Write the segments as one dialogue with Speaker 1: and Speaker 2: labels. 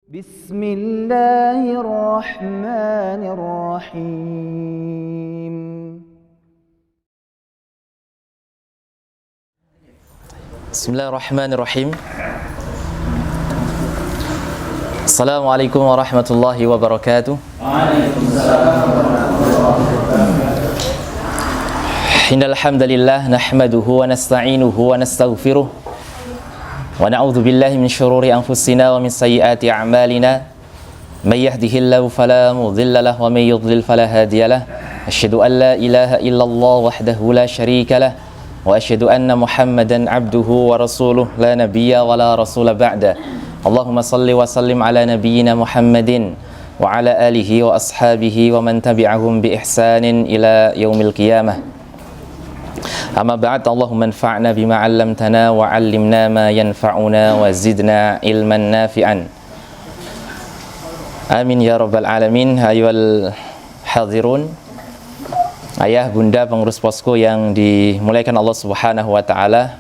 Speaker 1: Bismillahirrahmanirrahim.
Speaker 2: Bismillahirrahmanirrahim. Assalamualaikum warahmatullahi wabarakatuh.
Speaker 1: Waalaikumsalam warahmatullahi wabarakatuh.
Speaker 2: Innal hamdalillah nahmaduhu wa nasta'inuhu wa nastaghfiruh wa na'udzu billahi min shururi anfusina wa min sayyiati a'malina. May yahdihillahu fala mudilla lahu wa may yudlil fala hadiya lahu. Asyhadu an la ilaha illallah wahdahu la syarika lahu wa asyhadu anna Muhammadan abduhu wa rasuluh la nabiyya wa la rasula ba'da. Allahumma salli wa sallim ala nabiyyina Muhammadin wa ala alihi wa ashabihi wa man tabi'ahum bi ihsanin ila yaumil qiyamah. Amma ba'd, Allahumma anfa'na bima 'allamtana wa 'allimna ma yanfa'una wa zidna ilman nafi'an. Amin ya rabbal alamin. Ayyuhal hadirun, ayah, bunda, pengurus posko yang dimuliakan Allah Subhanahu wa taala,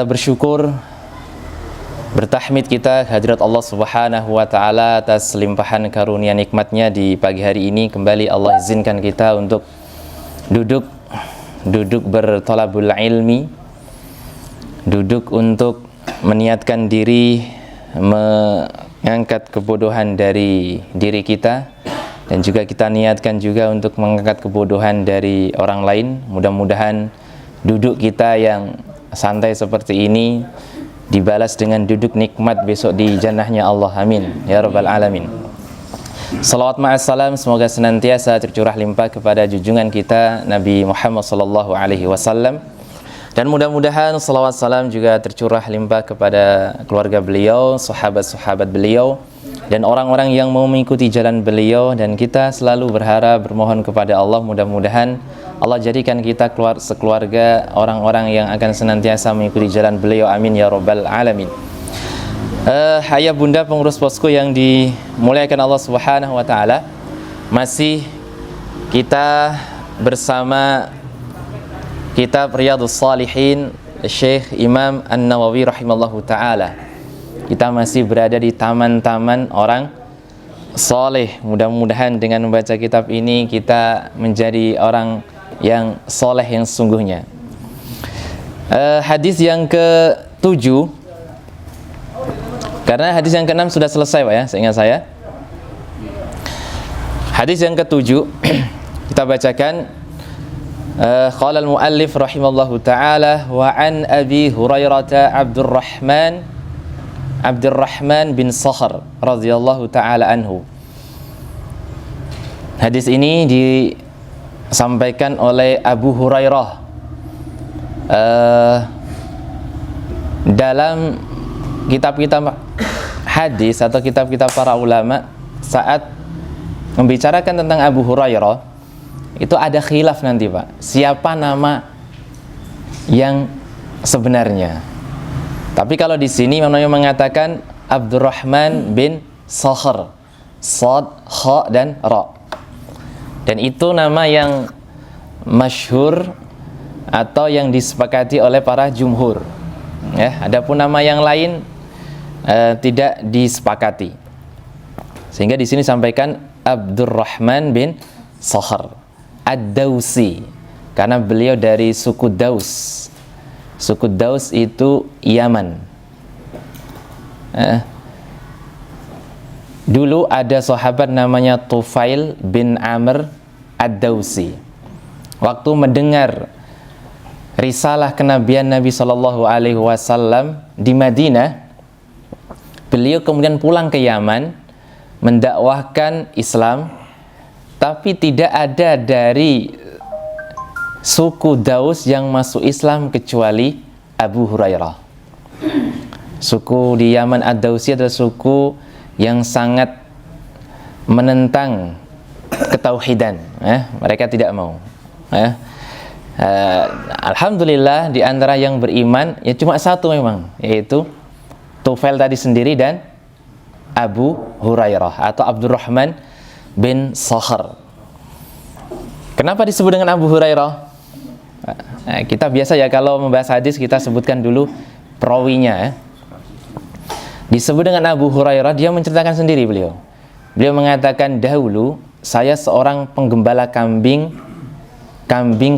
Speaker 2: bersyukur, bertahmid kita kehadirat Allah Subhanahu wa taala atas limpahan karunia nikmatnya di pagi hari ini. Kembali Allah izinkan kita untuk duduk bertolabul ilmi, duduk untuk meniatkan diri mengangkat kebodohan dari diri kita, dan juga kita niatkan juga untuk mengangkat kebodohan dari orang lain. Mudah-mudahan duduk kita yang santai seperti ini dibalas dengan duduk nikmat besok di jannahnya Allah. Amin ya rabbal alamin. Salawat ma'assalam semoga senantiasa tercurah limpah kepada junjungan kita Nabi Muhammad sallallahu alaihi wasallam, dan mudah-mudahan salawat salam juga tercurah limpah kepada keluarga beliau, sahabat-sahabat beliau, dan orang-orang yang mau mengikuti jalan beliau. Dan kita selalu berharap, bermohon kepada Allah, mudah-mudahan Allah jadikan kita sekeluarga orang-orang yang akan senantiasa mengikuti jalan beliau. Amin ya rabbal alamin. Ayah, bunda, pengurus posko yang dimuliakan Allah Subhanahu wa taala, masih kita bersama kitab Riyadhus Shalihin Syekh Imam An-Nawawi rahimallahu taala. Kita masih berada di taman-taman orang soleh. Mudah-mudahan dengan membaca kitab ini kita menjadi orang yang soleh yang sungguhnya. Hadis yang ke-7, karena hadis yang ke-6 sudah selesai Pak ya, seingat saya. Hadis yang ke-7 kita bacakan. Qala al-muallif rahimallahu taala, wa an Abi Hurairah Abdurrahman bin Sakhr radhiyallahu taala anhu. Hadis ini disampaikan oleh Abu Hurairah dalam kitab-kitab hadis atau kitab-kitab para ulama. Saat membicarakan tentang Abu Hurairah itu ada khilaf nanti Pak, siapa nama yang sebenarnya. Tapi kalau di sini namanya mengatakan Abdurrahman bin Sakhr, Shad, Kha, dan Ra. Dan itu nama yang masyhur atau yang disepakati oleh para jumhur. Ya, adapun nama yang lain tidak disepakati. Sehingga di sini sampaikan Abdurrahman bin Sakhr Ad-Dausi, karena beliau dari suku Daus. Suku Daus itu Yaman. Dulu ada sahabat namanya Tufail bin Amr Ad-Dausi. Waktu mendengar risalah kenabian Nabi Shallallahu Alaihi Wasallam di Madinah, beliau kemudian pulang ke Yaman mendakwahkan Islam, tapi tidak ada dari suku Daus yang masuk Islam kecuali Abu Hurairah. Suku di Yaman Ad-Dausi adalah suku yang sangat menentang ketauhidan. Mereka tidak mau. Alhamdulillah di antara yang beriman ya cuma satu memang, yaitu Tufail tadi sendiri dan Abu Hurairah atau Abdurrahman bin Sakhr. Kenapa disebut dengan Abu Hurairah? Kita biasa ya kalau membahas hadis kita sebutkan dulu perawinya. Disebut dengan Abu Hurairah, dia menceritakan sendiri beliau. Beliau mengatakan, dahulu saya seorang penggembala kambing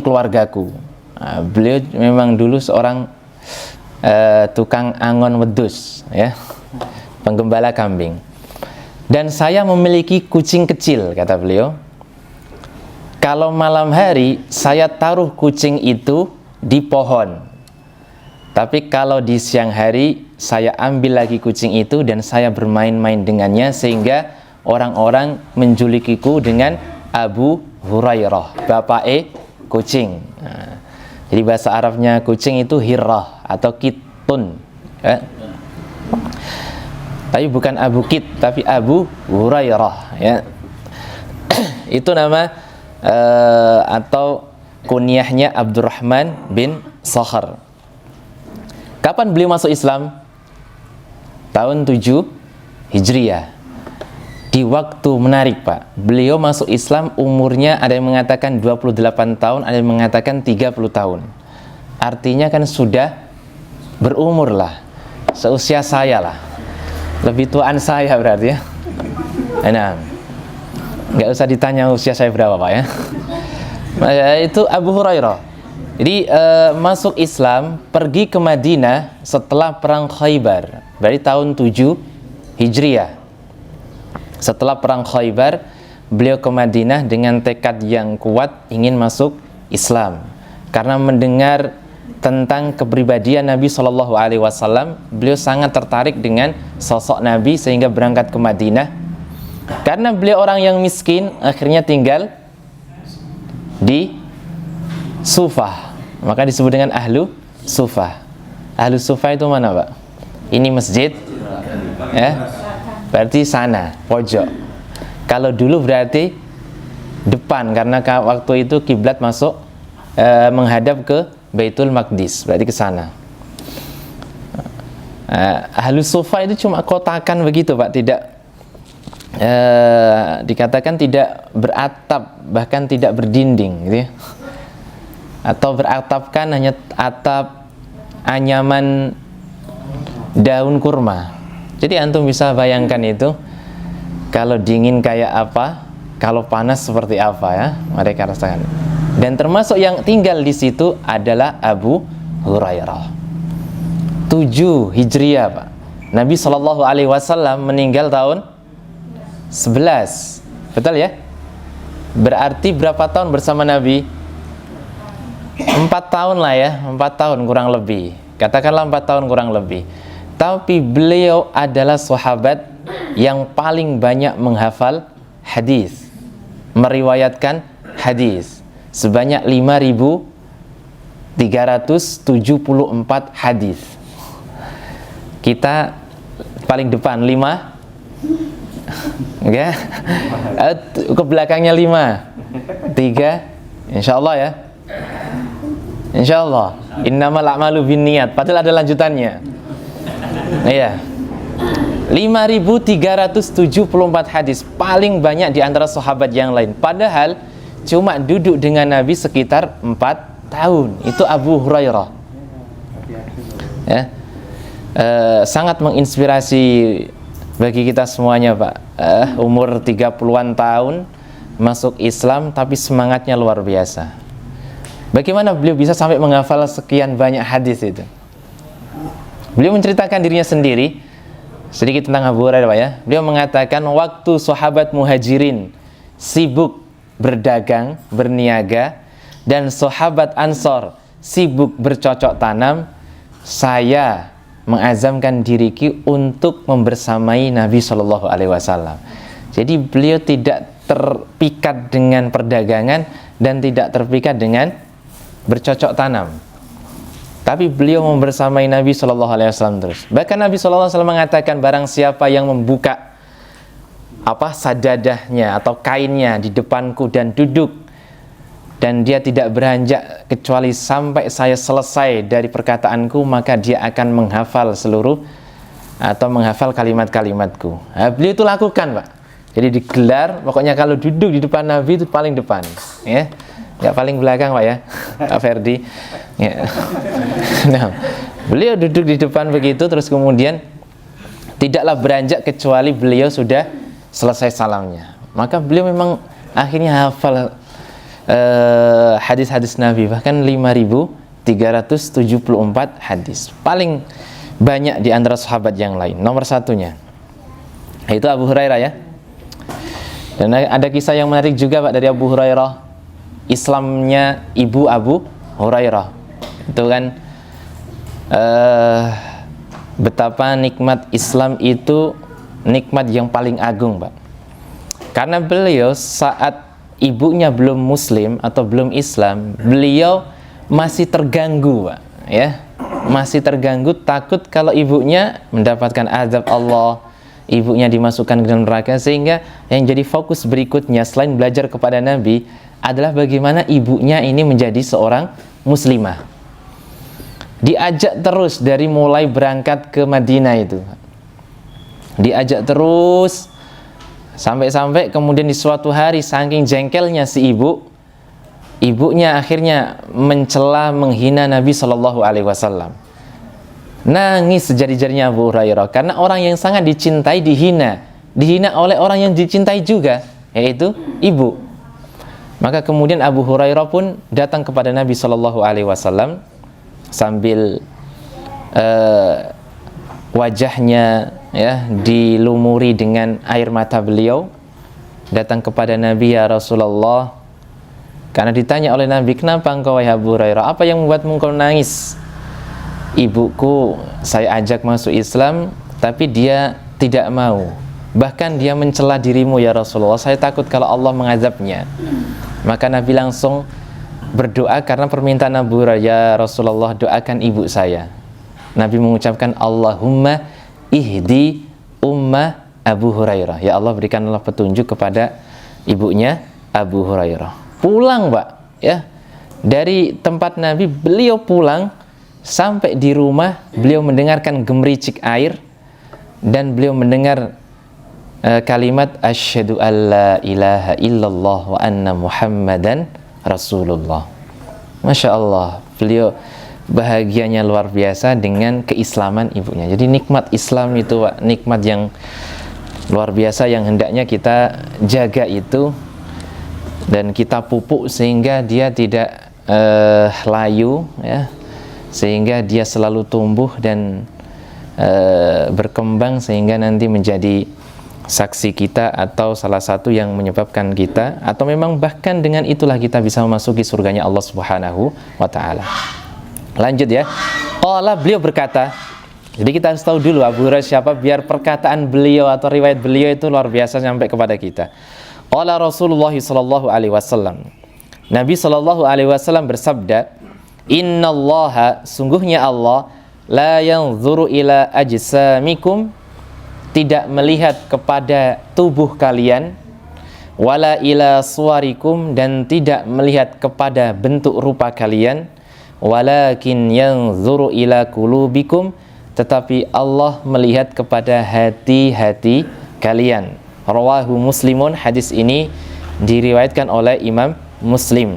Speaker 2: keluargaku. Nah, beliau memang dulu seorang tukang angon wedus, ya, penggembala kambing. Dan saya memiliki kucing kecil, kata beliau. Kalau malam hari saya taruh kucing itu di pohon. Tapi kalau di siang hari saya ambil lagi kucing itu dan saya bermain-main dengannya sehingga orang-orang menjulikiku dengan Abu Hurairah, bapak kucing. Nah, jadi bahasa Arabnya kucing itu hirrah atau kitun, ya. Tapi bukan Abu Kit, tapi Abu Hurairah, ya. Itu nama atau kunyahnya Abdurrahman bin Sakhar. Kapan beliau masuk Islam? Tahun 7 Hijriah. Di waktu menarik, Pak. Beliau masuk Islam umurnya ada yang mengatakan 28 tahun, ada yang mengatakan 30 tahun. Artinya kan sudah berumur lah. Seusia saya lah. Lebih tuaan saya berarti, ya. Nah, nggak usah ditanya usia saya berapa, Pak, ya. Itu Abu Hurairah. Jadi masuk Islam, pergi ke Madinah setelah perang Khaybar. Berarti tahun 7 Hijriah. Setelah perang Khaybar, beliau ke Madinah dengan tekad yang kuat ingin masuk Islam. Karena mendengar tentang kepribadian Nabi Shallallahu Alaihi Wasallam, beliau sangat tertarik dengan sosok Nabi sehingga berangkat ke Madinah. Karena beliau orang yang miskin, akhirnya tinggal di Sufah, maka disebut dengan Ahlu Sufah. Ahlu Sufah itu mana, Pak? Ini masjid, ya, berarti sana, pojok. Kalau dulu berarti depan, karena waktu itu kiblat masuk menghadap ke Baitul Maqdis, berarti ke sana. Ahlu Sufah itu cuma kotakan begitu, Pak, tidak dikatakan tidak beratap, bahkan tidak berdinding, gitu ya. Atau beratapkan hanya atap anyaman daun kurma. Jadi antum bisa bayangkan itu, kalau dingin kayak apa, kalau panas seperti apa, ya, mereka rasakan. Dan termasuk yang tinggal di situ adalah Abu Hurairah. 7 Hijriah, Pak. Nabi Shallallahu Alaihi Wasallam meninggal tahun 11, betul, ya? Berarti berapa tahun bersama Nabi? 4 tahun lah, ya, 4 tahun kurang lebih. Katakanlah 4 tahun kurang lebih. Tapi beliau adalah sahabat yang paling banyak menghafal hadis, meriwayatkan hadis sebanyak 5.374 hadis. Kita paling depan 5, ya, ke belakangnya 5, 3, insyaallah, ya. Insyaallah. Innamal a'malu binniyat. Padahal ada lanjutannya. Iya. 5.374 hadis, paling banyak di antara sahabat yang lain. Padahal cuma duduk dengan Nabi sekitar 4 tahun. Itu Abu Hurairah. Ya. Sangat menginspirasi bagi kita semuanya, Pak. Umur 30-an tahun masuk Islam, tapi semangatnya luar biasa. Bagaimana beliau bisa sampai menghafal sekian banyak hadis itu? Beliau menceritakan dirinya sendiri sedikit tentang Abu Hurairah, Pak, ya. Beliau mengatakan waktu sahabat Muhajirin sibuk berdagang, berniaga, dan sahabat Ansor sibuk bercocok tanam, saya mengazamkan diriku untuk membersamai Nabi Shallallahu Alaihi Wasallam. Jadi beliau tidak terpikat dengan perdagangan dan tidak terpikat dengan bercocok tanam, tapi beliau membersamai Nabi Shallallahu Alaihi Wasallam terus. Bahkan Nabi Shallallahu Alaihi Wasallam mengatakan, barang siapa yang membuka sadadahnya atau kainnya di depanku dan duduk, dan dia tidak beranjak kecuali sampai saya selesai dari perkataanku, maka dia akan menghafal seluruh atau menghafal kalimat-kalimatku. Nah, beliau itu lakukan, Pak. Jadi digelar, pokoknya kalau duduk di depan Nabi itu paling depan, ya. Nggak paling belakang, Pak, ya, Pak Ferdi, ya. Nah, beliau duduk di depan begitu, terus kemudian tidaklah beranjak kecuali beliau sudah selesai salamnya. Maka beliau memang akhirnya hafal hadis-hadis Nabi, bahkan 5.374 hadis. Paling banyak di antara sahabat yang lain. Nomor satunya itu Abu Hurairah ya. Dan ada kisah yang menarik juga Pak dari Abu Hurairah, Islamnya ibu Abu Hurairah. Itu kan betapa nikmat Islam itu nikmat yang paling agung, Pak. Karena beliau saat ibunya belum muslim atau belum Islam, beliau masih terganggu, Pak, ya. Masih terganggu, takut kalau ibunya mendapatkan azab Allah, ibunya dimasukkan ke dalam neraka. Sehingga yang jadi fokus berikutnya selain belajar kepada Nabi adalah bagaimana ibunya ini menjadi seorang muslimah. Diajak terus dari mulai berangkat ke Madinah itu, diajak terus sampai-sampai kemudian di suatu hari saking jengkelnya si ibunya akhirnya mencela, menghina Nabi Shallallahu Alaihi Wasallam. Nangis sejari-jarinya Abu Hurairah karena orang yang sangat dicintai dihina oleh orang yang dicintai juga, yaitu ibu. Maka kemudian Abu Hurairah pun datang kepada Nabi Shallallahu Alaihi Wasallam sambil wajahnya ya dilumuri dengan air mata beliau, datang kepada Nabi, ya Rasulullah. Karena ditanya oleh Nabi, kenapa engkau wahai Abu Hurairah, apa yang membuatmu engkau nangis? Ibuku saya ajak masuk Islam tapi dia tidak mau, bahkan dia mencela dirimu ya Rasulullah, saya takut kalau Allah mengazabnya. Maka Nabi langsung berdoa karena permintaan Abu Hurairah, ya Rasulullah doakan ibu saya. Nabi mengucapkan Allahumma ihdi umma Abu Hurairah, ya Allah berikanlah petunjuk kepada ibunya Abu Hurairah. Pulang, Pak, ya, dari tempat Nabi beliau pulang, sampai di rumah beliau mendengarkan gemericik air dan beliau mendengar kalimat asyhadu alla ilaha illallah wa anna muhammadan Rasulullah. Masya Allah, beliau bahagianya luar biasa dengan keislaman ibunya. Jadi nikmat Islam itu, Pak, nikmat yang luar biasa yang hendaknya kita jaga itu dan kita pupuk sehingga dia tidak layu, ya, sehingga dia selalu tumbuh dan berkembang sehingga nanti menjadi saksi kita atau salah satu yang menyebabkan kita, atau memang bahkan dengan itulah kita bisa memasuki surganya Allah Subhanahu wa ta'ala. Lanjut ya. Qala, beliau berkata, jadi kita harus tahu dulu Abu Hurairah siapa biar perkataan beliau atau riwayat beliau itu luar biasa sampai kepada kita. Qala Rasulullah sallallahu alaihi wasallam, Nabi sallallahu alaihi wasallam bersabda, innallaha, sungguhnya Allah, la yanzuru ila ajsamikum, tidak melihat kepada tubuh kalian, wala ila suwarikum, dan tidak melihat kepada bentuk rupa kalian, walakin yanzuru ila qulubikum, tetapi Allah melihat kepada hati-hati kalian. Rawahu Muslimun, hadis ini diriwayatkan oleh Imam Muslim.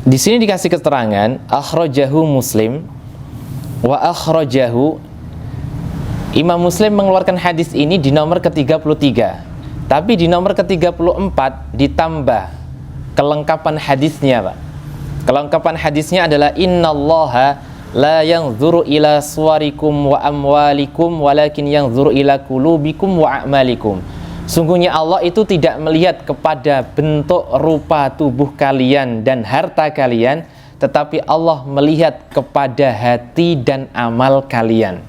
Speaker 2: Di sini dikasih keterangan akhrajahu Muslim wa akhrajahu, Imam Muslim mengeluarkan hadis ini di nomor ke-33, tapi di nomor ke-34 ditambah kelengkapan hadisnya, Pak. Kelengkapan hadisnya adalah innallaha la yanzuru ila suwarikum wa amwalikum walakin yanzuru ila qulubikum wa a'malikum. Sungguhnya Allah itu tidak melihat kepada bentuk rupa tubuh kalian dan harta kalian, tetapi Allah melihat kepada hati dan amal kalian.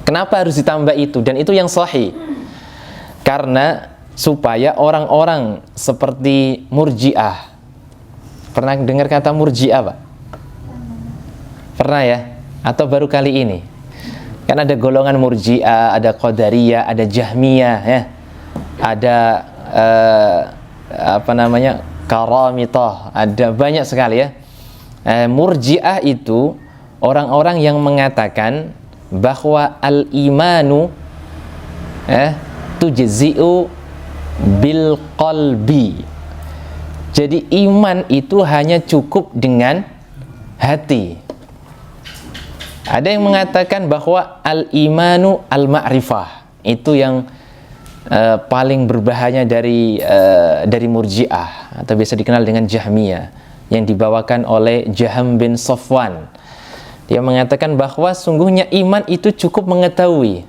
Speaker 2: Kenapa harus ditambah itu? Dan itu yang sahih. Karena supaya orang-orang seperti Murji'ah, pernah dengar kata Murji'ah, Pak? Pernah ya? Atau baru kali ini? Kan ada golongan Murji'ah, ada Qadariyah, ada Jahmiyah, ya. Ada Karamitah, ada banyak sekali ya. Murji'ah itu orang-orang yang mengatakan bahwa al-imanu tujzi'u bil qalbi. Jadi iman itu hanya cukup dengan hati. Ada yang mengatakan bahwa al-imanu al-ma'rifah itu yang paling berbahaya dari Murji'ah atau biasa dikenal dengan Jahmiyah yang dibawakan oleh Jaham bin Safwan. Dia mengatakan bahwa sungguhnya iman itu cukup mengetahui.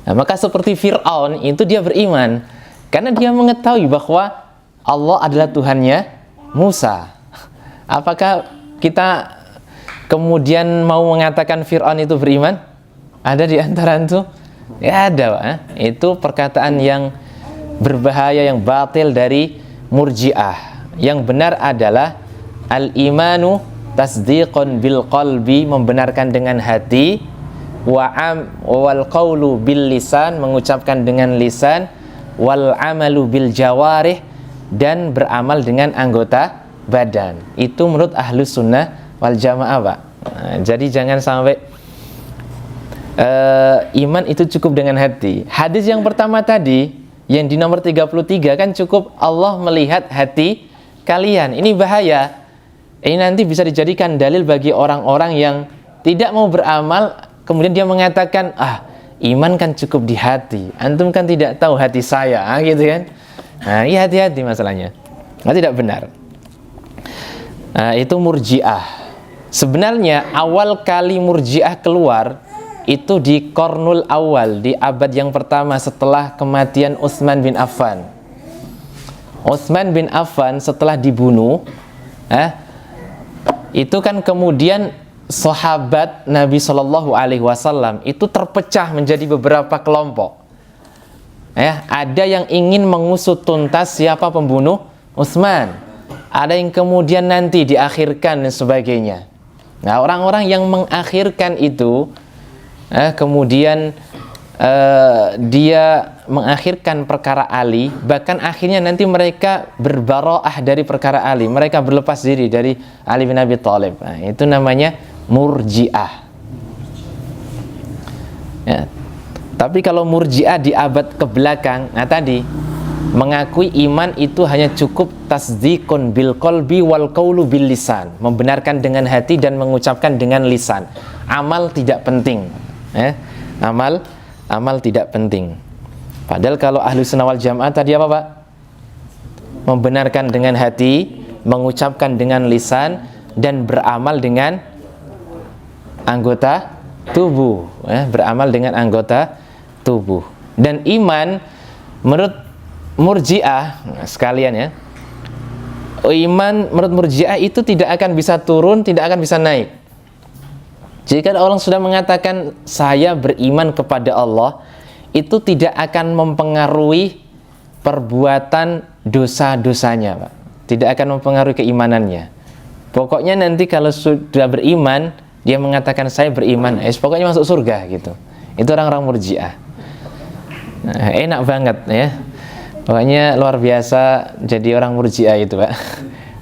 Speaker 2: Nah, maka seperti Fir'aun itu dia beriman karena dia mengetahui bahwa Allah adalah Tuhannya Musa. Apakah kita kemudian mau mengatakan Fir'aun itu beriman? Ada di antara itu? Ya ada, Pak. Itu perkataan yang berbahaya, yang batil dari Murji'ah. Yang benar adalah al-imanu tasdiqun bil qalbi, membenarkan dengan hati, wal qawlu bil lisan, mengucapkan dengan lisan, wal amalu bil jawarih, dan beramal dengan anggota badan. Itu menurut Ahlus Sunnah wal Jamaah, Pak. Nah, jadi jangan sampai iman itu cukup dengan hati. Hadis yang pertama tadi, yang di nomor 33 kan cukup Allah melihat hati kalian. Ini bahaya. Ini nanti bisa dijadikan dalil bagi orang-orang yang tidak mau beramal, kemudian dia mengatakan, iman kan cukup di hati. Antum kan tidak tahu hati saya, gitu kan. Nah, iya, hati-hati masalahnya. Nah, tidak benar. Nah, itu Murji'ah. Sebenarnya awal kali Murji'ah keluar itu di Qarnul Awal, di abad yang pertama setelah kematian Utsman bin Affan. Utsman bin Affan setelah dibunuh, itu kan kemudian sahabat Nabi Shallallahu Alaihi Wasallam itu terpecah menjadi beberapa kelompok. Ada yang ingin mengusut tuntas siapa pembunuh Utsman, ada yang kemudian nanti diakhirkan dan sebagainya. Nah, orang-orang yang mengakhirkan itu kemudian dia mengakhirkan perkara Ali, bahkan akhirnya nanti mereka berbara'ah dari perkara Ali, mereka berlepas diri dari Ali bin Abi Thalib. Nah, itu namanya Murji'ah. Ya. Tapi kalau Murji'ah di abad kebelakang, nah tadi mengakui iman itu hanya cukup tasdiqun bil qalbi wal qawlu bil lisan, membenarkan dengan hati dan mengucapkan dengan lisan. Amal tidak penting. Amal tidak penting. Padahal kalau Ahlus Sunnah wal Jamaah tadi apa, Pak? Membenarkan dengan hati, mengucapkan dengan lisan, dan beramal dengan anggota tubuh. Beramal dengan anggota tubuh. Dan iman menurut Murji'ah sekalian, iman menurut Murji'ah itu tidak akan bisa turun, tidak akan bisa naik. Jika orang sudah mengatakan saya beriman kepada Allah, itu tidak akan mempengaruhi perbuatan dosa-dosanya, Pak. Tidak akan mempengaruhi keimanannya. Pokoknya nanti kalau sudah beriman, dia mengatakan saya beriman, pokoknya masuk surga gitu. Itu orang-orang Murji'ah. Nah, enak banget ya. Pokoknya luar biasa jadi orang Murji'ah itu, Pak.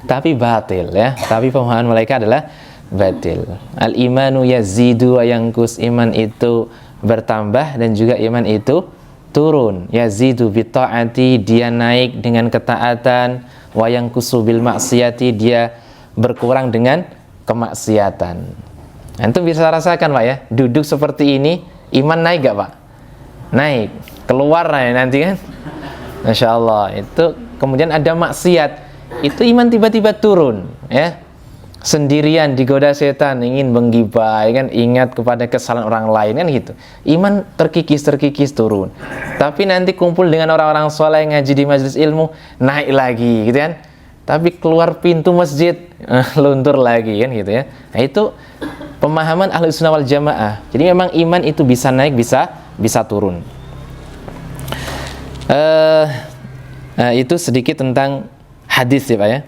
Speaker 2: Tapi batil ya. Tapi pemahaman mereka adalah batil. Al-imanu yazidu wa yanqus, iman itu bertambah dan juga iman itu turun. Yazidu bi ta'ati, dia naik dengan ketaatan, wa yanqusu bil maksiyati, dia berkurang dengan kemaksiatan. Antum bisa rasakan, Pak ya, duduk seperti ini, iman naik gak, Pak? Naik, keluar nanti kan. Masya Allah, itu kemudian ada maksiat, itu iman tiba-tiba turun ya. Sendirian digoda setan, ingin menggibah, kan, ingat kepada kesalahan orang lain, kan gitu. Iman terkikis turun. Tapi nanti kumpul dengan orang-orang soleh, ngaji di majelis ilmu, naik lagi, gitu kan. Tapi keluar pintu masjid, luntur lagi, kan gitu ya. Nah, itu pemahaman Ahlus Sunnah wal Jamaah. Jadi memang iman itu bisa naik, bisa turun. Nah, itu sedikit tentang hadis ya, Pak ya.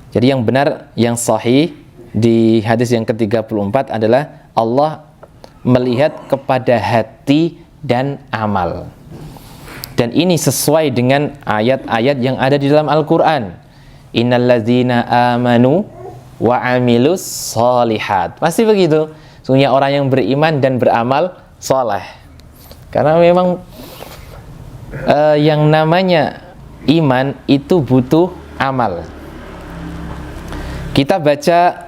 Speaker 2: Jadi yang benar, yang sahih di hadis yang ke-34 adalah Allah melihat kepada hati dan amal. Dan ini sesuai dengan ayat-ayat yang ada di dalam Al-Quran. Innalladzina amanu wa amilus sholihat. Pasti begitu. Sungguhnya orang yang beriman dan beramal soleh. Karena memang yang namanya iman itu butuh amal. Kita baca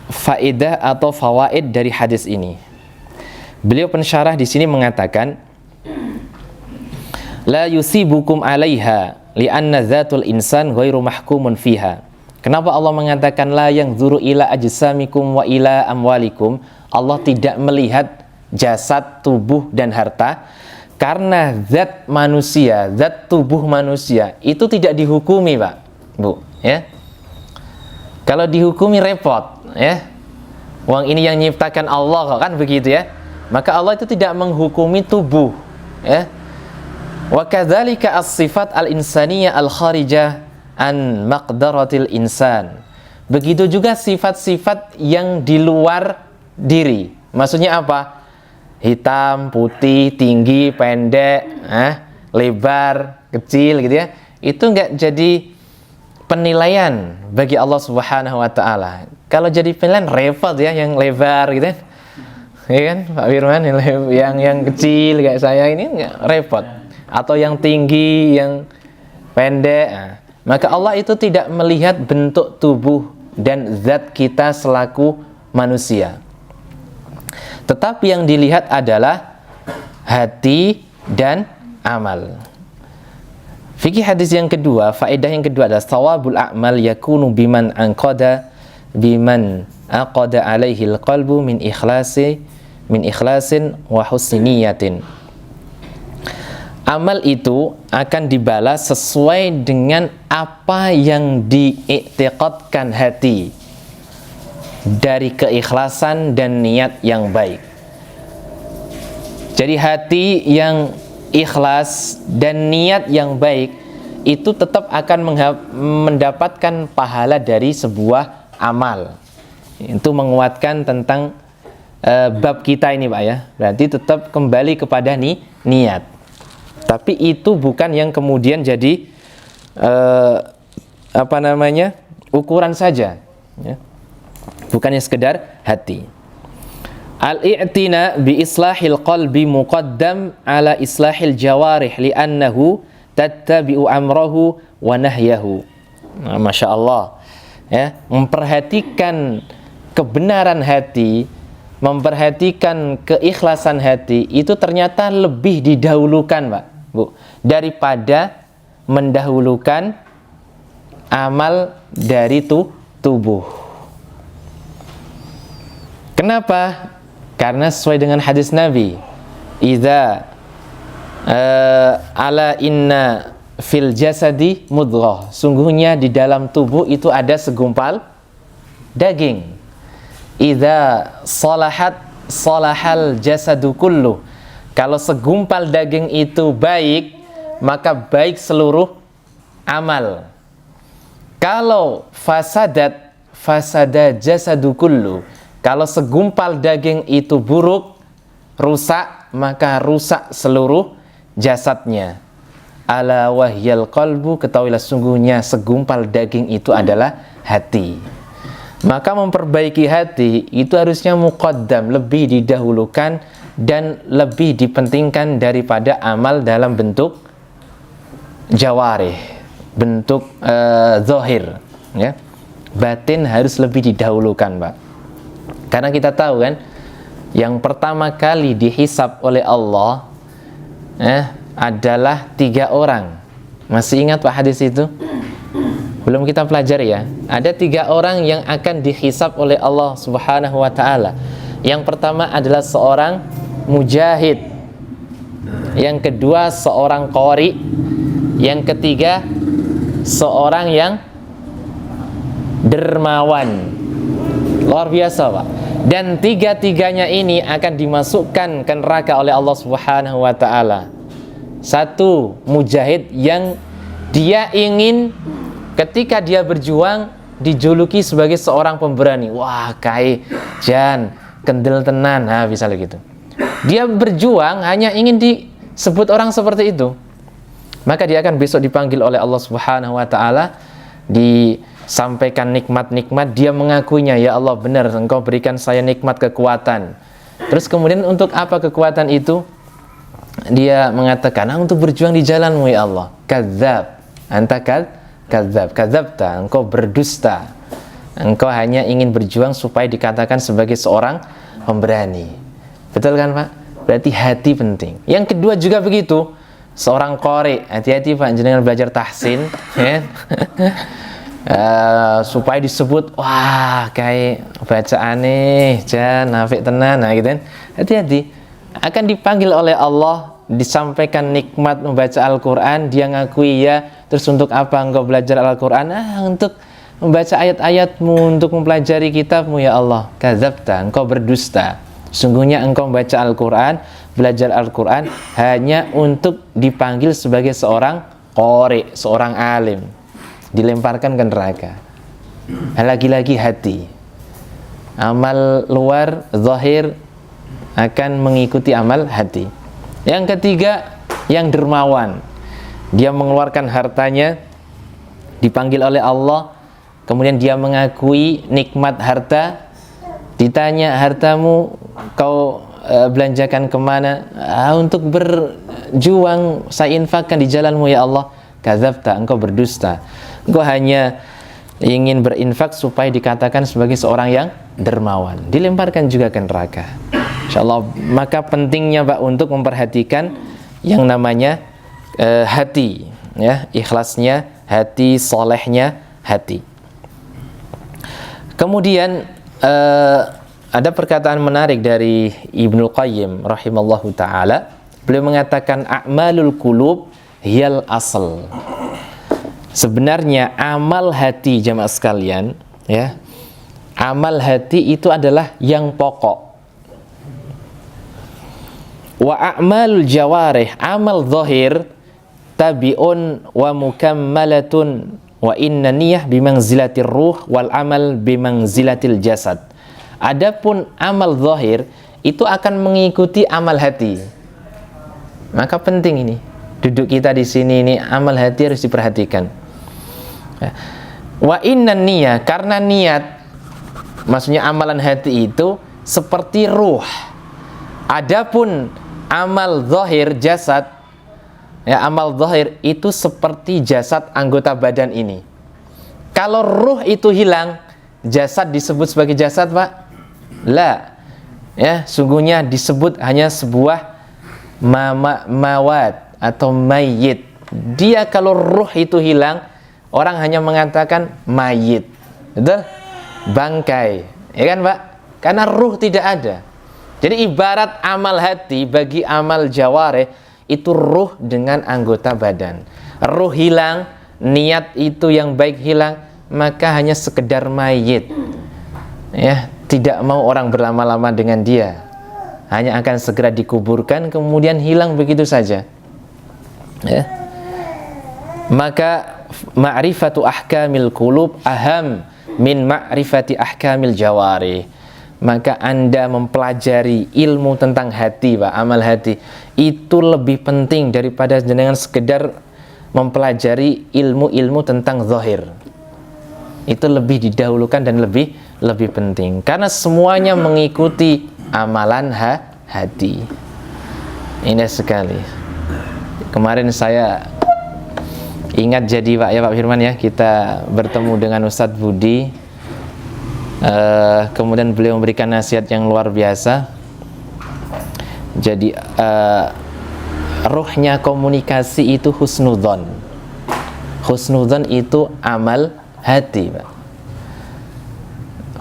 Speaker 2: faedah atau fawaid dari hadis ini. Beliau pensyarah di sini mengatakan, la yusibukum 'alaiha li'anna dzatul insan ghairu mahkumun fiha. Kenapa Allah mengatakan la yanzuru ila ajsamikum wa ila amwalikum? Allah tidak melihat jasad, tubuh dan harta, karena zat manusia, zat tubuh manusia itu tidak dihukumi, Pak, Bu, ya. Kalau dihukumi repot, ya. Wong ini yang nyiptakan Allah, kan begitu ya. Maka Allah itu tidak menghukumi tubuh, ya. Wa kadzalika as-sifat al-insaniyah al-kharijah an maqdaratil insan. Begitu juga sifat-sifat yang di luar diri. Maksudnya apa? Hitam, putih, tinggi, pendek, lebar, kecil gitu ya. Itu enggak jadi penilaian bagi Allah Subhanahu wa taala. Kalau jadi penilaian repot ya, yang lebar gitu ya. Ya kan, Pak Firman, yang kecil kayak saya ini enggak repot. Atau yang tinggi, yang pendek. Maka Allah itu tidak melihat bentuk tubuh dan zat kita selaku manusia. Tetapi yang dilihat adalah hati dan amal. Fikih hadis yang kedua, faedah yang kedua adalah thawabul a'mal yakunu biman aqada alaihi alqalbu min ikhlasin wa husni niyatin. Amal itu akan dibalas sesuai dengan apa yang diiktiqadkan hati dari keikhlasan dan niat yang baik. Jadi hati yang ikhlas dan niat yang baik itu tetap akan mendapatkan pahala dari sebuah amal. Itu menguatkan tentang bab kita ini, Pak, ya. Berarti tetap kembali kepada niat. Tapi itu bukan yang kemudian jadi ukuran saja, ya. Bukannya sekedar hati. Al-i'tina bi islahil qalbi muqaddam ala islahil jawarih li'annahu tattabi'u amrahu wa nahyahu. Nah, Masya Allah, ya, memperhatikan kebenaran hati, memperhatikan keikhlasan hati itu ternyata lebih didahulukan, Pak, Bu, daripada mendahulukan amal dari tubuh. Kenapa? Karena sesuai dengan hadis Nabi, idza ala inna fil jasadi mudghah, sungguhnya di dalam tubuh itu ada segumpal daging. Idza salahat salahal jasadu kullu, kalau segumpal daging itu baik, maka baik seluruh amal. Kalau fasada jasadu kullu, kalau segumpal daging itu buruk, rusak, maka rusak seluruh jasadnya. Ala wahyal qalbu, ketahuilah sungguhnya segumpal daging itu adalah hati. Maka memperbaiki hati itu harusnya muqaddam, lebih didahulukan dan lebih dipentingkan daripada amal dalam bentuk jawarih, bentuk zahir, ya. Batin harus lebih didahulukan, Pak. Karena kita tahu kan, yang pertama kali dihisab oleh Allah adalah 3 orang. Masih ingat Pak hadis itu? Belum kita pelajari ya. Ada 3 orang yang akan dihisab oleh Allah Subhanahu wa ta'ala. Yang pertama adalah seorang mujahid. Yang kedua seorang qari. Yang ketiga seorang yang dermawan. Luar biasa, Pak. Dan 3-tiganya ini akan dimasukkan ke neraka oleh Allah Subhanahu wa ta'ala. Satu, mujahid yang dia ingin ketika dia berjuang dijuluki sebagai seorang pemberani. Wah, kai jan kendel tenan, bisa gitu. Dia berjuang hanya ingin disebut orang seperti itu. Maka dia akan besok dipanggil oleh Allah Subhanahu wa ta'ala, disampaikan nikmat-nikmat, dia mengakuinya, ya Allah benar engkau berikan saya nikmat kekuatan. Terus kemudian untuk apa kekuatan itu? Dia mengatakan, untuk berjuang di jalanmu ya Allah. Kadzab, anta kadzab, kadzabta, engkau berdusta. engkau hanya ingin berjuang supaya dikatakan sebagai seorang pemberani. Betul kan Pak? Berarti hati penting. Yang kedua juga begitu, seorang qori, hati-hati Pak jenengan belajar tahsin ya. Supaya disebut wah kayak bacaane jan nafik tenan, nah gitu kan. Hati-hati, akan dipanggil oleh Allah, disampaikan nikmat membaca Al-Quran, dia ngakui ya, terus untuk apa engkau belajar Al-Quran? Untuk membaca ayat-ayatmu, untuk mempelajari kitabmu ya Allah. Kadzabta, engkau berdusta. Sungguhnya engkau membaca Al-Quran, belajar Al-Quran hanya untuk dipanggil sebagai seorang qori, seorang alim, dilemparkan ke neraka. Lagi-lagi hati, amal luar zahir akan mengikuti amal hati. Yang ketiga, yang dermawan, dia mengeluarkan hartanya, dipanggil oleh Allah, kemudian dia mengakui nikmat harta, ditanya hartamu kau belanjakan kemana? Untuk berjuang saya infakkan di jalanmu ya Allah. Kadzabta, engkau berdusta, engkau hanya ingin berinfak supaya dikatakan sebagai seorang yang dermawan, dilemparkan juga ke neraka. InsyaAllah, maka pentingnya Pak untuk memperhatikan yang namanya hati, ya, ikhlasnya hati, solehnya hati. Kemudian ada perkataan menarik dari Ibnu Qayyim rahimallahu taala. Beliau mengatakan a'malul qulub hiyal asal. Sebenarnya amal hati jamaah sekalian, ya, amal hati itu adalah yang pokok. Wa a'malul jawarih, amal zahir tabi'un wa mukammalatun wa inna niyah bimangzilatir ruh wal amal bimangzilatil jasad. Adapun amal zahir itu akan mengikuti amal hati. Maka penting ini, duduk kita di sini ini amal hati harus diperhatikan. Wa inna niyah, karena niat, maksudnya amalan hati itu seperti ruh. Adapun amal zahir jasad, ya, amal zahir itu seperti jasad anggota badan ini. Kalau ruh itu hilang, jasad disebut sebagai jasad Pak? La, ya, sungguhnya disebut hanya sebuah mawat atau mayit. Dia kalau ruh itu hilang, orang hanya mengatakan mayit, betul? Bangkai, ya kan Pak? Karena ruh tidak ada. Jadi ibarat amal hati bagi amal jawareh itu ruh dengan anggota badan. Ruh hilang, niat itu yang baik hilang, maka hanya sekedar mayit. Ya, tidak mau orang berlama-lama dengan dia. Hanya akan segera dikuburkan kemudian hilang begitu saja. Ya. Maka ma'rifatu ahkamil qulub aham min ma'rifati ahkamil jawarih. Maka Anda mempelajari ilmu tentang hati, Pak, amal hati, itu lebih penting daripada dengan sekedar mempelajari ilmu-ilmu tentang zahir. Itu lebih didahulukan dan lebih penting, karena semuanya mengikuti amalan hati. Indah sekali. Kemarin saya ingat jadi Pak, ya Pak Firman, ya, kita bertemu dengan Ustadz Budi. Kemudian beliau memberikan nasihat yang luar biasa. Jadi ruhnya komunikasi itu husnudzon. Husnudzon itu amal hati, Pak.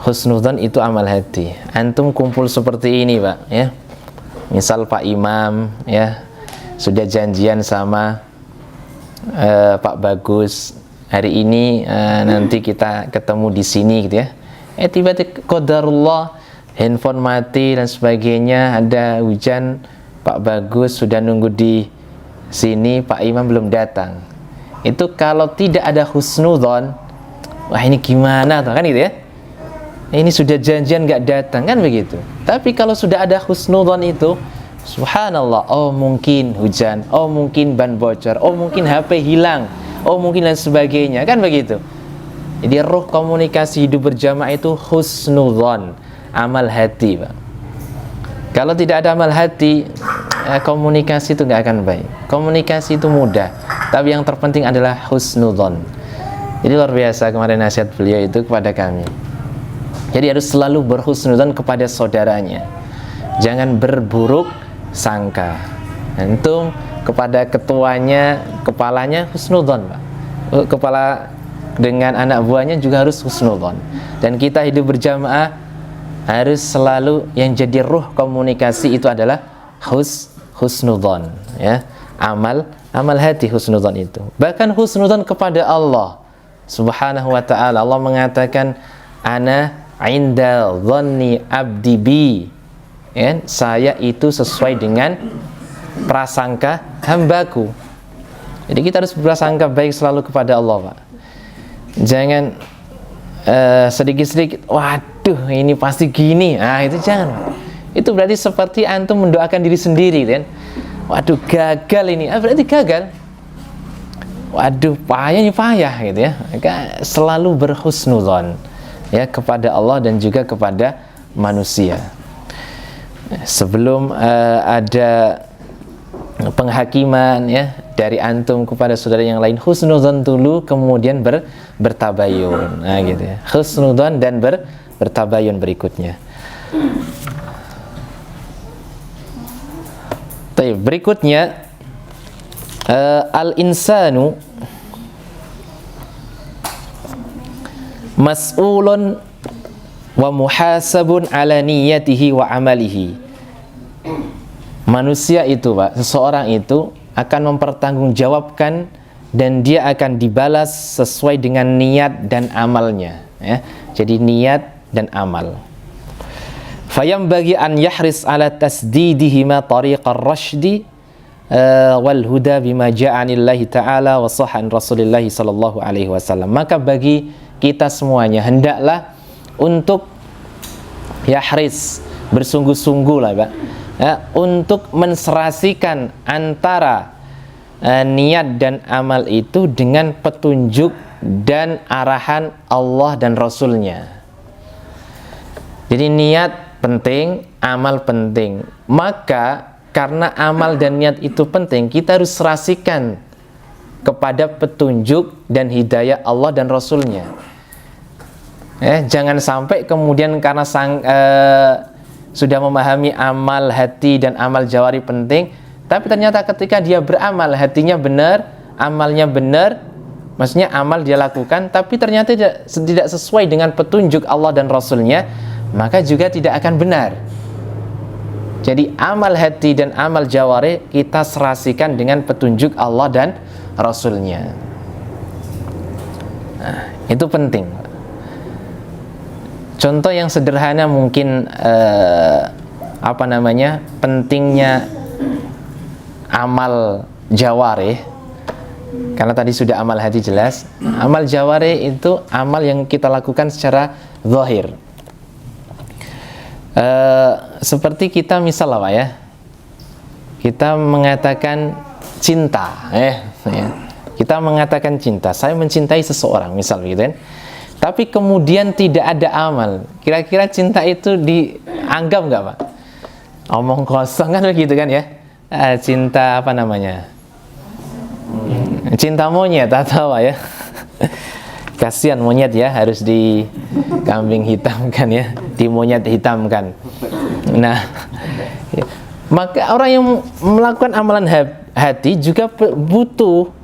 Speaker 2: Husnudzon itu amal hati. Antum kumpul seperti ini, Pak, ya. Misal Pak Imam, ya, sudah janjian sama Pak Bagus, hari ini nanti kita ketemu di sini gitu ya. Tiba-tiba qadarullah handphone mati dan sebagainya, ada hujan, Pak Bagus sudah nunggu di sini, Pak Imam belum datang. Itu kalau tidak ada husnudzon, wah ini gimana tuh, kan gitu ya. Ini sudah janjian nggak datang, kan begitu. Tapi kalau sudah ada husnudzon itu, subhanallah, oh mungkin hujan, oh mungkin ban bocor, oh mungkin HP hilang, oh mungkin dan sebagainya, kan begitu. Jadi ruh komunikasi hidup berjamaah itu husnudzon, amal hati, Pak. Kalau tidak ada amal hati, komunikasi itu nggak akan baik. Komunikasi itu mudah, tapi yang terpenting adalah husnudzon. Jadi luar biasa kemarin nasihat beliau itu kepada kami. Jadi harus selalu berhusnudzon kepada saudaranya. Jangan berburuk sangka. Antum kepada ketuanya, kepalanya husnudzon, Pak. Kepala dengan anak buahnya juga harus husnudzon. Dan kita hidup berjamaah harus selalu yang jadi ruh komunikasi itu adalah husnudzon, ya. Amal hati husnudzon itu. Bahkan husnudzon kepada Allah Subhanahu wa ta'ala. Allah mengatakan, ana inda dhanni abdi bi, ya, saya itu sesuai dengan prasangka hambaku. Jadi kita harus berprasangka baik selalu kepada Allah, Pak. Jangan sedikit-sedikit, waduh ini pasti gini, itu jangan, Pak. Itu berarti seperti antum mendoakan diri sendiri, kan? Waduh gagal ini, berarti gagal. Waduh payah gitu ya. Maka selalu berhusnudzon, ya, kepada Allah dan juga kepada manusia. Sebelum ada penghakiman, ya, dari antum kepada saudara yang lain, husnudzon dulu, kemudian bertabayun, gitu ya. Husnudzon dan bertabayun berikutnya. Berikutnya, al-insanu mas'ulun wa muhasabun ala niyatihi wa amalihi. Manusia itu, Pak, seseorang itu akan mempertanggungjawabkan dan dia akan dibalas sesuai dengan niat dan amalnya, ya. Jadi niat dan amal. Fayam bagi an yahris ala tasdidihima tariqar rasydi wal huda bima ja'anillahi ta'ala wa sahhan rasulillahi sallallahu alaihi wasallam. Maka bagi kita semuanya hendaklah untuk yahris, bersungguh-sungguh lah, Pak, ya, untuk menserasikan antara niat dan amal itu dengan petunjuk dan arahan Allah dan Rasulnya. Jadi niat penting, amal penting. Maka karena amal dan niat itu penting, kita harus serasikan kepada petunjuk dan hidayah Allah dan Rasulnya. Jangan sampai kemudian karena sudah memahami amal hati dan amal jawari penting, tapi ternyata ketika dia beramal, hatinya benar, amalnya benar, maksudnya amal dia lakukan, tapi ternyata tidak sesuai dengan petunjuk Allah dan Rasulnya, maka juga tidak akan benar. Jadi amal hati dan amal jawari kita serasikan dengan petunjuk Allah dan Rasulnya. Itu penting. Contoh yang sederhana mungkin pentingnya amal jawari. Karena tadi sudah amal hati jelas. Amal jawari itu amal yang kita lakukan secara zahir. Seperti kita misal apa ya, kita mengatakan cinta, kita mengatakan cinta, saya mencintai seseorang misal gitu kan, tapi kemudian tidak ada amal, kira-kira cinta itu dianggap nggak, Pak? Omong kosong kan begitu kan ya. Cinta apa namanya, cinta monyet atau apa ya. Kasihan monyet ya, harus di kambing hitamkan ya, di monyet hitamkan. Nah, maka orang yang melakukan amalan hati juga butuh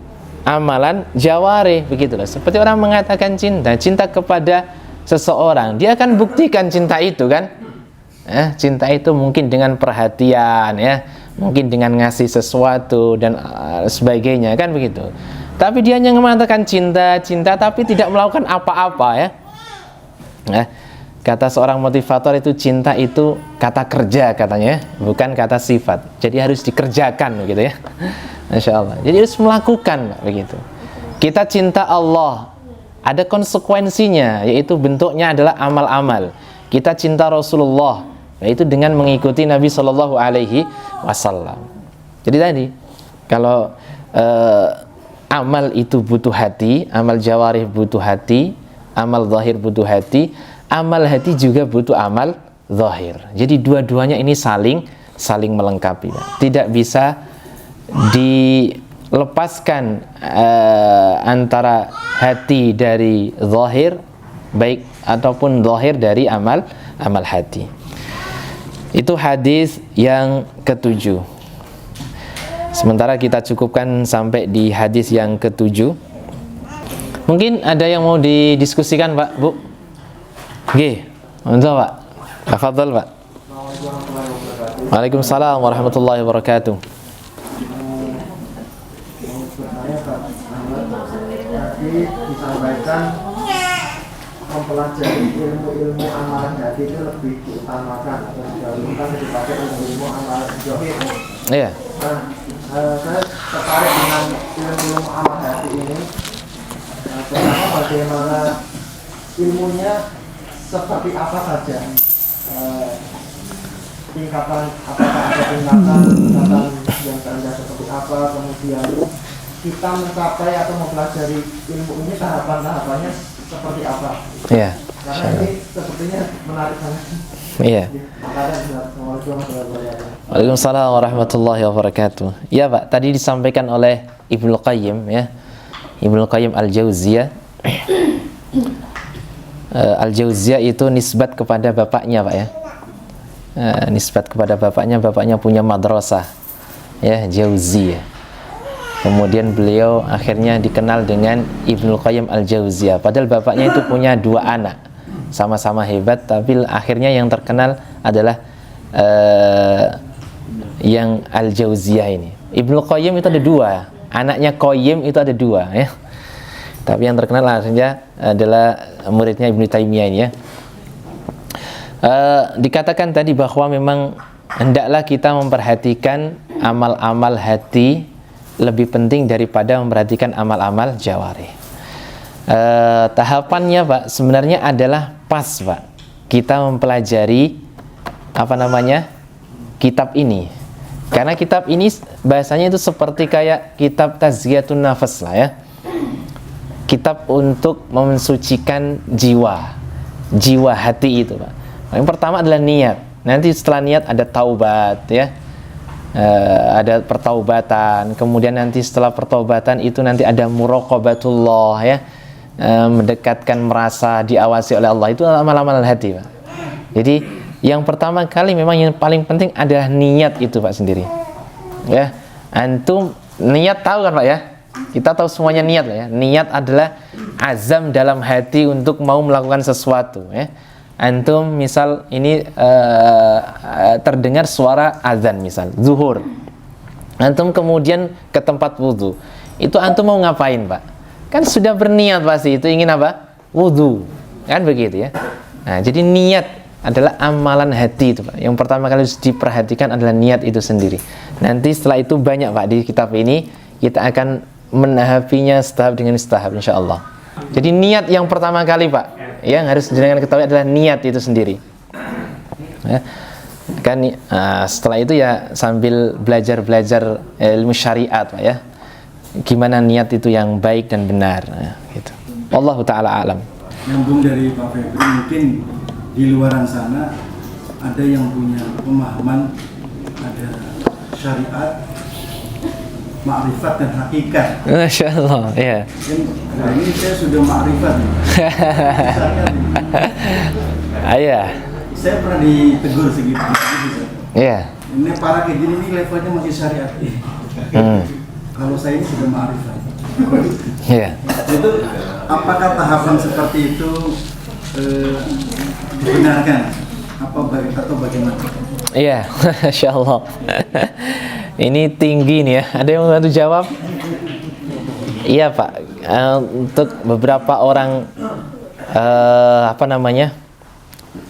Speaker 2: amalan jawari, begitulah. Seperti orang mengatakan cinta kepada seseorang, dia akan buktikan cinta itu kan. Cinta itu mungkin dengan perhatian, ya, mungkin dengan ngasih sesuatu dan sebagainya kan begitu. Tapi dia hanya mengatakan cinta, tapi tidak melakukan apa-apa, ya. Kata seorang motivator itu, cinta itu kata kerja katanya, bukan kata sifat. Jadi harus dikerjakan begitu ya. Masya Allah. Jadi harus melakukan begitu. Kita cinta Allah, ada konsekuensinya, yaitu bentuknya adalah amal-amal. Kita cinta Rasulullah, yaitu dengan mengikuti Nabi Shallallahu Alaihi Wasallam. Jadi tadi kalau amal itu butuh hati, amal jawarih butuh hati, amal zahir butuh hati, amal hati juga butuh amal zahir. Jadi dua-duanya ini saling melengkapi. Tidak bisa dilepaskan antara hati dari zahir, baik ataupun zahir dari amal hati. Itu hadis yang ketujuh. Sementara kita cukupkan sampai di hadis yang ketujuh. Mungkin ada yang mau didiskusikan, Pak, Bu? Oke, monggo, Pak. Tafadhol, Pak. Waalaikumsalam warahmatullahi wabarakatuh.
Speaker 1: Tadi disampaikan mempelajari ilmu-ilmu amalan hati itu lebih diutamakan atau didahulukan daripada ilmu amalan zahir.
Speaker 2: Iya.
Speaker 1: Nah, saya tertarik dengan ilmu amalan hati ini. Pertama, bagaimana ilmunya seperti apa saja? Tingkatan, apakah ada tingkatan yang rendah seperti apa, kemudian kita mencapai atau mempelajari ilmu ini tahapan-tahapannya seperti apa?
Speaker 2: Iya.
Speaker 1: Karena ini sepertinya menarik banget.
Speaker 2: Iya.
Speaker 1: Assalamualaikum warahmatullahi wabarakatuh.
Speaker 2: Waalaikumsalam warahmatullahi wabarakatuh. Ya, Pak, tadi disampaikan oleh Ibnu Qayyim, ya. Ibnu Qayyim Al-Jauziyah. Al-Jauziyah itu nisbat kepada bapaknya, Pak, ya. Nisbat kepada bapaknya punya madrasah, ya, Jauziyah. Kemudian beliau akhirnya dikenal dengan Ibnu Qayyim Al-Jauziyah. Padahal bapaknya itu punya dua anak, sama-sama hebat, tapi akhirnya yang terkenal adalah yang Al-Jauziyah ini. Ibnu Qayyim itu ada dua, anaknya Qayyim itu ada dua, ya. Tapi yang terkenal akhirnya adalah muridnya Ibnu Taimiyah ini, ya. Dikatakan tadi bahwa memang hendaklah kita memperhatikan amal-amal hati lebih penting daripada memperhatikan amal-amal jawarih. Tahapannya, Pak, sebenarnya adalah pas, Pak, kita mempelajari kitab ini. Karena kitab ini bahasanya itu seperti kayak kitab tazkiyatun nafas lah, ya. Kitab untuk mensucikan jiwa hati itu, Pak. Yang pertama adalah niat. Nanti setelah niat ada taubat, ya. Ada pertaubatan, kemudian nanti setelah pertaubatan itu nanti ada muraqabatullah, ya, mendekatkan, merasa diawasi oleh Allah. Itu amal-amal hati, Pak. Jadi yang pertama kali memang yang paling penting adalah niat itu, Pak, sendiri, ya. Antum niat tahu kan, Pak, ya? Kita tahu semuanya niat lah, ya. Niat adalah azam dalam hati untuk mau melakukan sesuatu, ya. Antum misal ini terdengar suara azan, misal zuhur, antum kemudian ke tempat wudhu, itu antum mau ngapain, Pak? Kan sudah berniat pasti itu ingin apa? Wudhu, kan begitu, ya. Nah, jadi niat adalah amalan hati itu, Pak. Yang pertama kali harus diperhatikan adalah niat itu sendiri. Nanti setelah itu banyak, Pak, di kitab ini kita akan menahapinya setahap dengan setahap, insyaallah. Jadi niat yang pertama kali, Pak, yang harus jenengan ketahui adalah niat itu sendiri, ya. Kan setelah itu ya sambil belajar ilmu syariat, Pak, ya, gimana niat itu yang baik dan benar, ya, gitu. Wallahu taala alam.
Speaker 3: Nyambung dari Pak Febri, mungkin di luaran sana ada yang punya pemahaman ada syariat, ma'rifat dan hakikat.
Speaker 2: Masya Allah, ya.
Speaker 3: Nah, ini saya sudah ma'rifat.
Speaker 2: Iya.
Speaker 3: Saya pernah ditegur segitu.
Speaker 2: Iya.
Speaker 3: Ini para kayak gini ini levelnya masih syariat. Kalau saya ini sudah ma'rifat.
Speaker 2: Iya.
Speaker 3: Itu apakah tahapan seperti itu dibenarkan? Atau bagaimana?
Speaker 2: Iya, Masya Allah. Ini tinggi nih, ya. Ada yang mau bantu jawab? Iya, Pak. Untuk beberapa orang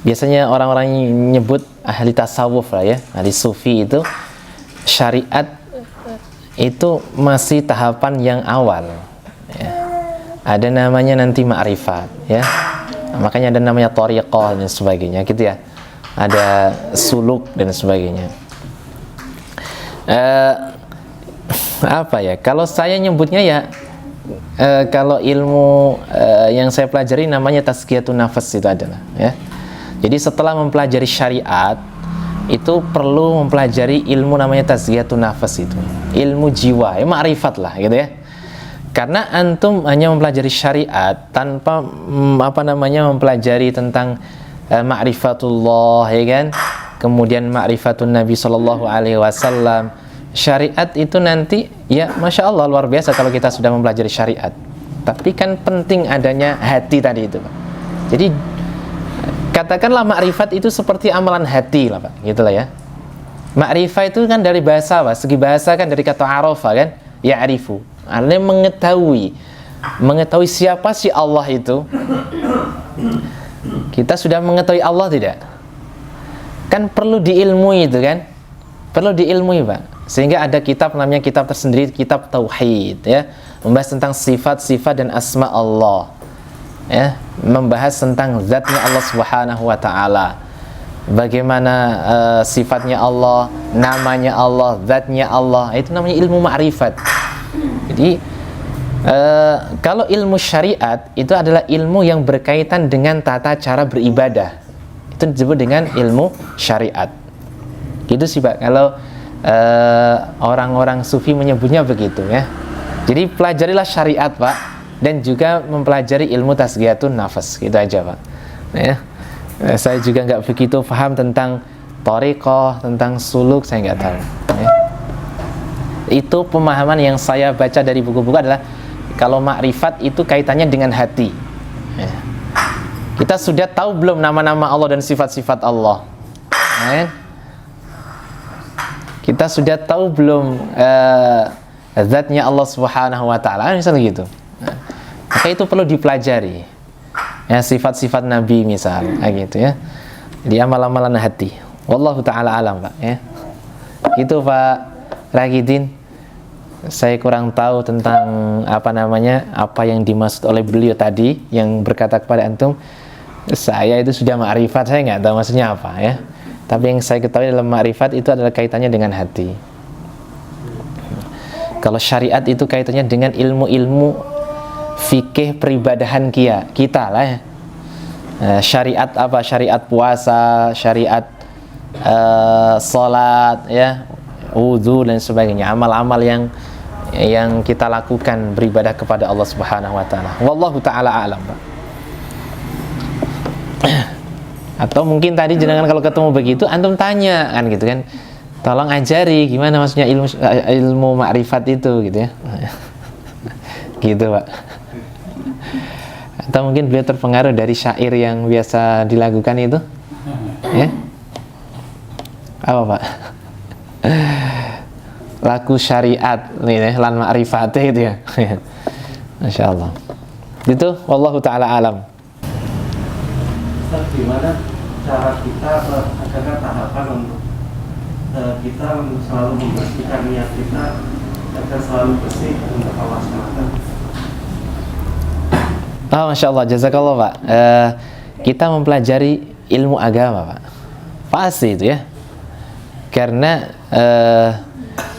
Speaker 2: biasanya orang-orang nyebut ahli tasawuf lah, ya, ahli sufi, itu syariat itu masih tahapan yang awal, ya. Ada namanya nanti ma'rifat, ya. Makanya ada namanya thariqah dan sebagainya, gitu, ya. Ada suluk dan sebagainya. Kalau saya nyebutnya, ya, kalau ilmu yang saya pelajari namanya tazkiyatun nafas itu adalah, ya. Jadi setelah mempelajari syariat itu perlu mempelajari ilmu namanya tazkiyatun nafas itu, ilmu jiwa, ya, ma'rifat lah, gitu, ya. Karena antum hanya mempelajari syariat tanpa mempelajari tentang ma'rifatullah, ya kan? Kemudian ma'rifatun Nabi sallallahu alaihi wasallam. Syariat itu nanti ya Masya Allah luar biasa kalau kita sudah mempelajari syariat. Tapi kan penting adanya hati tadi itu, Pak. Jadi katakanlah ma'rifat itu seperti amalan hati lah, Pak. Gitulah ya. Ma'rifah itu kan dari bahasa, Pak. Segi bahasa kan dari kata arafa kan, ya'rifu. Artinya mengetahui siapa sih Allah itu. Kita sudah mengetahui Allah tidak? Kan perlu diilmui itu kan? Perlu diilmui, Pak. Sehingga ada kitab namanya kitab tersendiri, kitab tauhid ya, membahas tentang sifat-sifat dan asma Allah. Ya, membahas tentang zatnya Allah Subhanahu wa taala. Bagaimana sifatnya Allah, namanya Allah, zatnya Allah. Itu namanya ilmu ma'rifat. Jadi kalau ilmu syariat itu adalah ilmu yang berkaitan dengan tata cara beribadah. Itu disebut dengan ilmu syariat. Gitu sih, Pak. Kalau orang-orang sufi menyebutnya begitu ya. Jadi pelajarilah syariat, Pak, dan juga mempelajari ilmu tasghiyatun nafas. Gitu aja, Pak. Ya. Saya juga nggak begitu paham tentang thariqah, tentang suluk, saya nggak tahu ya. Itu pemahaman yang saya baca dari buku-buku adalah kalau makrifat itu kaitannya dengan hati ya. Kita sudah tahu belum nama-nama Allah dan sifat-sifat Allah ya. Kita sudah tahu belum zatnya Allah Subhanahu wa taala, misalnya gitu. Nah, maka itu perlu dipelajari. Ya, sifat-sifat Nabi misal, gitu ya. Di amal-amalan hati. Wallahu taala alam, Pak ya. Itu Pak Ragidin. Saya kurang tahu tentang apa yang dimaksud oleh beliau tadi yang berkata kepada antum, saya itu sudah ma'rifat, saya nggak tahu maksudnya apa ya. Tapi yang saya ketahui dalam ma'rifat itu adalah kaitannya dengan hati. Kalau syariat itu kaitannya dengan ilmu-ilmu fikih peribadahan kita lah ya. Syariat apa? Syariat puasa, syariat salat ya, wudu dan sebagainya. Amal-amal yang kita lakukan beribadah kepada Allah Subhanahu wa taala. Wallahu taala a'lam, Pak. Atau mungkin tadi jenengan kalau ketemu begitu antum tanya kan gitu kan, tolong ajari gimana maksudnya ilmu makrifat itu gitu ya. Gitu, Pak. Atau mungkin beliau terpengaruh dari syair yang biasa dilakukan itu ya. Apa, Pak? Laku syariat nih lan makrifat itu ya. Masya Allah. Itu wallahu taala alam.
Speaker 4: Gimana cara kita adakah tahapan untuk kita selalu membersihkan niat kita agar selalu bersih untuk Allah SWT?
Speaker 2: Oh, Masya Allah, jazakallah, Pak. Kita mempelajari ilmu agama, Pak. Pasti itu ya. Karena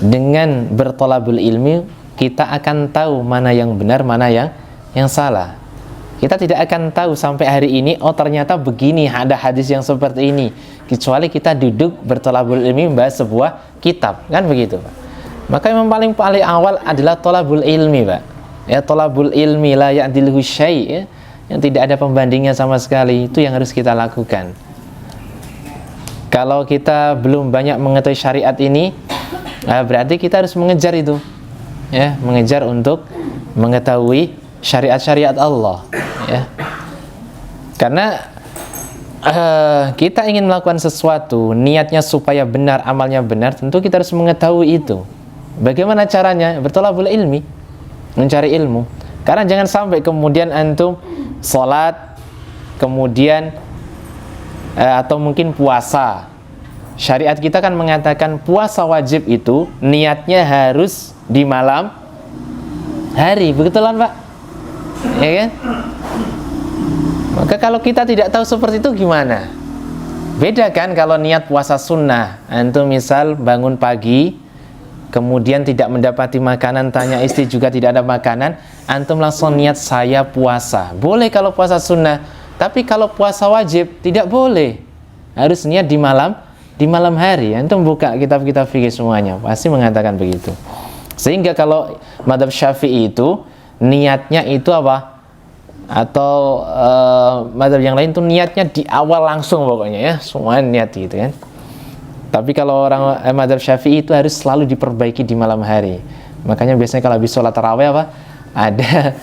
Speaker 2: dengan bertolabul ilmi kita akan tahu mana yang benar, mana yang salah. Kita tidak akan tahu sampai hari ini, oh ternyata begini, ada hadis yang seperti ini, kecuali kita duduk bertolabul ilmi membahas sebuah kitab, kan begitu, Pak. Maka yang paling awal adalah tolabul ilmi, Pak. Ya, tolabul ilmi la ya'diluhu syai' ya, yang tidak ada pembandingnya sama sekali, itu yang harus kita lakukan. Kalau kita belum banyak mengetahui syariat ini, berarti kita harus mengejar itu, ya, mengejar untuk mengetahui syariat-syariat Allah, ya. Karena kita ingin melakukan sesuatu, niatnya supaya benar, amalnya benar, tentu kita harus mengetahui itu. Bagaimana caranya? Bertolabul ilmi, mencari ilmu. Karena jangan sampai kemudian antum sholat, kemudian atau mungkin puasa. Syariat kita kan mengatakan puasa wajib itu niatnya harus di malam hari, betulan, Pak? Ya kan? Maka kalau kita tidak tahu seperti itu gimana? Beda kan kalau niat puasa sunnah. Antum misal bangun pagi, kemudian tidak mendapati makanan, tanya istri juga tidak ada makanan, antum langsung niat saya puasa. Boleh kalau puasa sunnah, tapi kalau puasa wajib tidak boleh. Harus niat di malam hari. Antum buka kitab-kitab fikih semuanya pasti mengatakan begitu. Sehingga kalau madhab Syafi'i itu niatnya itu apa? Atau mazhab yang lain tuh niatnya di awal langsung pokoknya ya, semua niat gitu kan. Tapi kalau orang mazhab Syafi'i itu harus selalu diperbaiki di malam hari. Makanya biasanya kalau habis sholat tarawih apa? Ada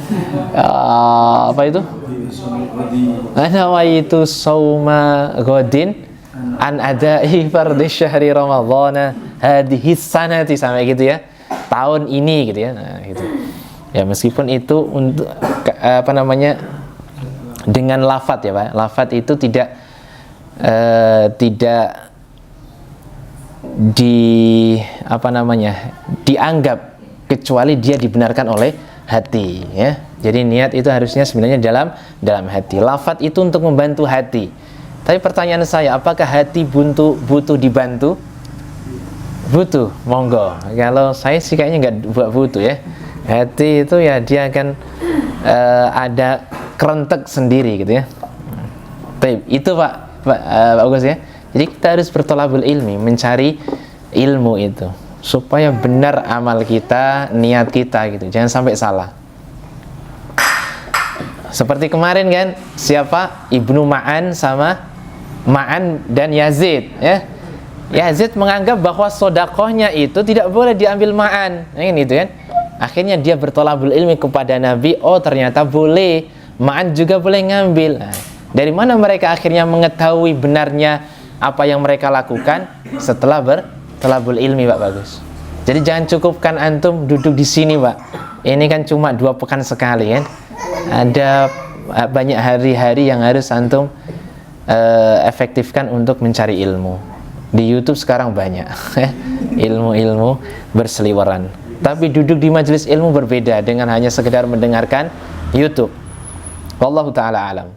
Speaker 2: apa itu? Nawaitu sauma godin an adai fardhi syahri ramadhana hadhihi sanati, sampai gitu ya. Tahun ini gitu ya. Nah, gitu. Ya meskipun itu untuk apa namanya dengan lafadz ya Pak. Lafadz itu tidak dianggap kecuali dia dibenarkan oleh hati ya. Jadi niat itu harusnya sebenarnya dalam hati. Lafadz itu untuk membantu hati. Tapi pertanyaan saya, apakah hati butuh dibantu? Butuh, monggo. Kalau saya sih kayaknya nggak butuh ya. Hati itu ya dia akan ada kerentek sendiri gitu ya. Baik, itu Pak Agus ya. Jadi kita harus bertolabul ilmi, mencari ilmu itu supaya benar amal kita, niat kita gitu. Jangan sampai salah. Seperti kemarin kan, siapa? Ibnu Ma'an sama Ma'an dan Yazid ya. Yazid menganggap bahwa sodakohnya itu tidak boleh diambil Ma'an, gitu kan. Akhirnya dia bertolabul ilmi kepada Nabi, oh ternyata boleh, Ma'an juga boleh ngambil. Nah, dari mana mereka akhirnya mengetahui benarnya apa yang mereka lakukan? Setelah bertolabul ilmi Pak Bagus. Jadi jangan cukupkan antum duduk di sini Pak. Ini kan cuma 2 pekan sekali kan. Ada banyak hari-hari yang harus antum efektifkan untuk mencari ilmu. Di YouTube sekarang banyak ilmu-ilmu berseliweran. Tapi duduk di majelis ilmu berbeda dengan hanya sekedar mendengarkan YouTube. Wallahu ta'ala alam.